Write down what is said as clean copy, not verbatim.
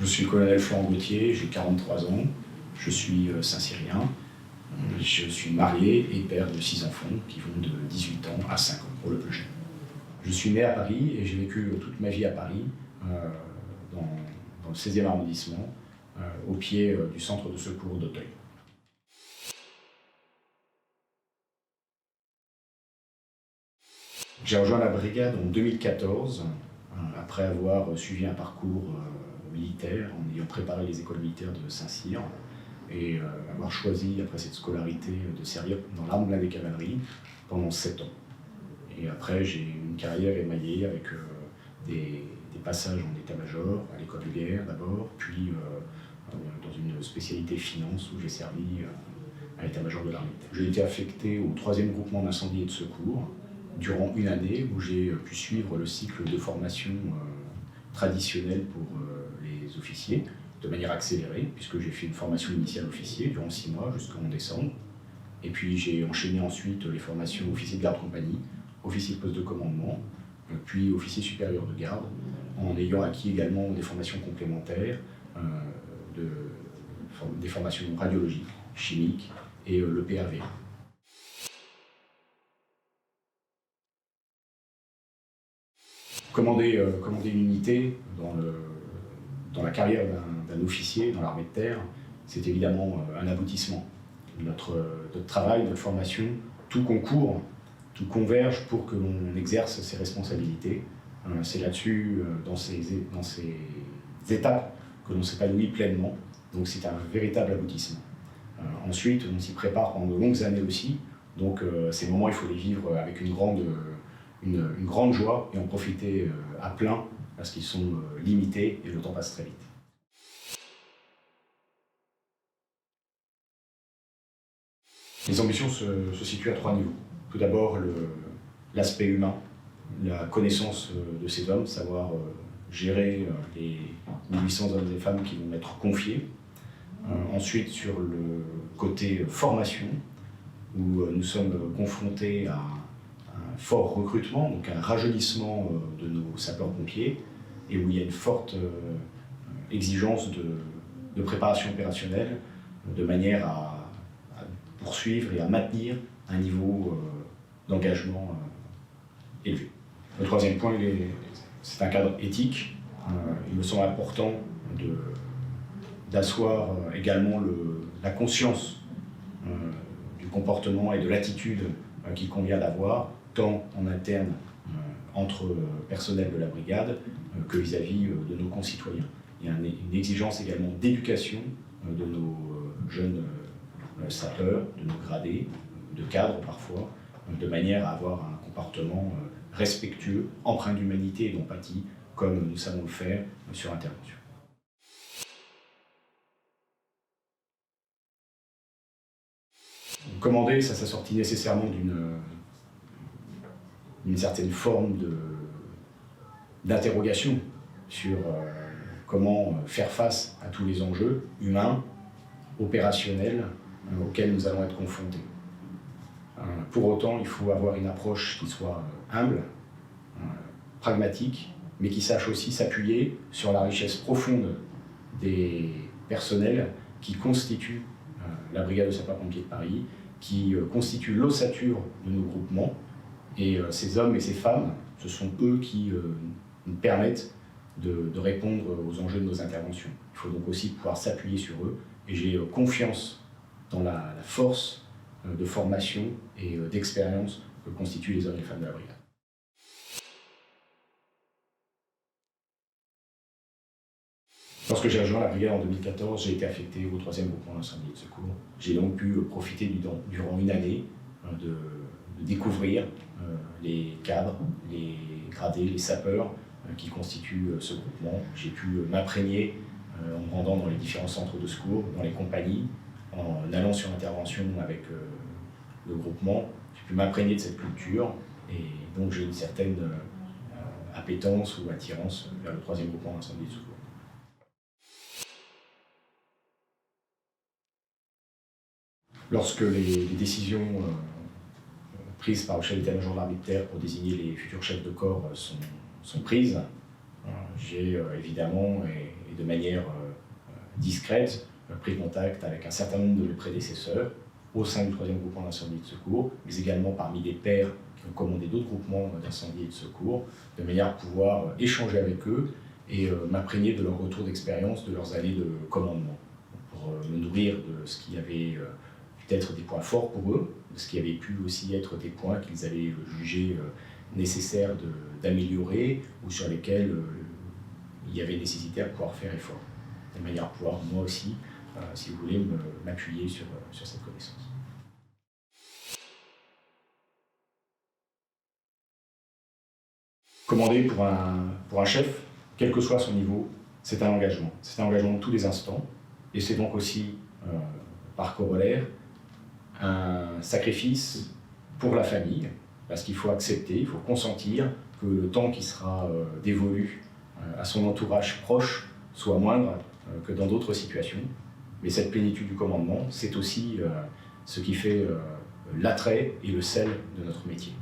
Je suis le colonel Florent Gauthier, j'ai 43 ans, je suis Saint-Cyrien, je suis marié et père de 6 enfants qui vont de 18 ans à 5 ans pour le plus jeune. Je suis né à Paris et j'ai vécu toute ma vie à Paris, dans le 16e arrondissement, au pied du centre de secours d'Auteuil. J'ai rejoint la brigade en 2014, après avoir suivi un parcours militaire, en ayant préparé les écoles militaires de Saint-Cyr, et avoir choisi, après cette scolarité, de servir dans l'arme blindée cavalerie pendant 7 ans. Et après, j'ai eu une carrière émaillée avec des passages en état-major, à l'école de guerre d'abord, puis dans une spécialité finance où j'ai servi à l'état-major de l'armée. J'ai été affecté au 3e groupement d'incendie et de secours durant une année où j'ai pu suivre le cycle de formation traditionnel pour les officiers de manière accélérée, puisque j'ai fait une formation initiale officier durant 6 mois jusqu'en décembre. Et puis j'ai enchaîné ensuite les formations officier de garde-compagnie, officier de poste de commandement, puis officier supérieur de garde, en ayant acquis également des formations complémentaires, des formations radiologiques, chimiques et le PAV. Commander une unité dans la carrière d'un officier dans l'armée de terre, c'est évidemment un aboutissement. Notre travail, notre formation, tout concourt, tout converge pour que l'on exerce ses responsabilités. C'est là-dessus, dans ces étapes, que l'on s'épanouit pleinement. Donc c'est un véritable aboutissement. Ensuite, on s'y prépare pendant de longues années aussi. Donc ces moments, il faut les vivre avec une grande joie et en profiter à plein parce qu'ils sont limités et le temps passe très vite. Les ambitions se situent à 3 niveaux. Tout d'abord, l'aspect humain, la connaissance de ces hommes, savoir gérer les 1800 hommes et femmes qui vont m'être confiés. Ensuite, sur le côté formation, où nous sommes confrontés à un fort recrutement, donc un rajeunissement de nos sapeurs-pompiers, et où il y a une forte exigence de préparation opérationnelle, de manière à poursuivre et à maintenir un niveau d'engagement élevé. Le 3e point, c'est un cadre éthique. Il me semble important d'asseoir également la conscience du comportement et de l'attitude qu'il convient d'avoir, tant en interne entre personnel de la brigade que vis-à-vis de nos concitoyens. Il y a une exigence également d'éducation de nos jeunes sapeurs, de nos gradés, de cadres parfois, de manière à avoir un comportement respectueux, empreint d'humanité et d'empathie, comme nous savons le faire sur intervention. Commander, ça s'assortit nécessairement d'une certaine forme d'interrogation sur comment faire face à tous les enjeux humains, opérationnels, auxquels nous allons être confrontés. Pour autant, il faut avoir une approche qui soit humble, pragmatique, mais qui sache aussi s'appuyer sur la richesse profonde des personnels qui constituent la brigade de sapeurs-pompiers de Paris, qui constituent l'ossature de nos groupements. Et ces hommes et ces femmes, ce sont eux qui nous permettent de répondre aux enjeux de nos interventions. Il faut donc aussi pouvoir s'appuyer sur eux, et j'ai confiance dans la force de formation et d'expérience que constituent les hommes et les femmes de la brigade. Lorsque j'ai rejoint la brigade en 2014, j'ai été affecté au 3e groupement d'incendie et de secours. J'ai donc pu profiter durant une année de découvrir les cadres, les gradés, les sapeurs qui constituent ce groupement. J'ai pu m'imprégner en me rendant dans les différents centres de secours, dans les compagnies, en allant sur intervention avec le groupement. J'ai pu m'imprégner de cette culture et donc j'ai une certaine appétence ou attirance vers le 3e groupement d'incendie et de secours. Lorsque les décisions prises par le chef d'état-major de l'armée de terre pour désigner les futurs chefs de corps sont prises, j'ai évidemment, et de manière discrète, pris contact avec un certain nombre de mes prédécesseurs au sein du 3e groupement d'incendie et de secours, mais également parmi des pairs qui ont commandé d'autres groupements d'incendie et de secours, de manière à pouvoir échanger avec eux et m'imprégner de leur retour d'expérience, de leurs années de commandement, pour me nourrir de ce qui avait peut-être des points forts pour eux, de ce qui avait pu aussi être des points qu'ils avaient jugé nécessaire d'améliorer ou sur lesquels il y avait nécessité à pouvoir faire effort, de manière à pouvoir moi aussi, si vous voulez, m'appuyer sur cette connaissance. Commander pour un chef, quel que soit son niveau, c'est un engagement. C'est un engagement de tous les instants, et c'est donc aussi, par corollaire, un sacrifice pour la famille, parce qu'il faut accepter, il faut consentir que le temps qui sera dévolu à son entourage proche soit moindre que dans d'autres situations. Mais cette plénitude du commandement, c'est aussi ce qui fait l'attrait et le sel de notre métier.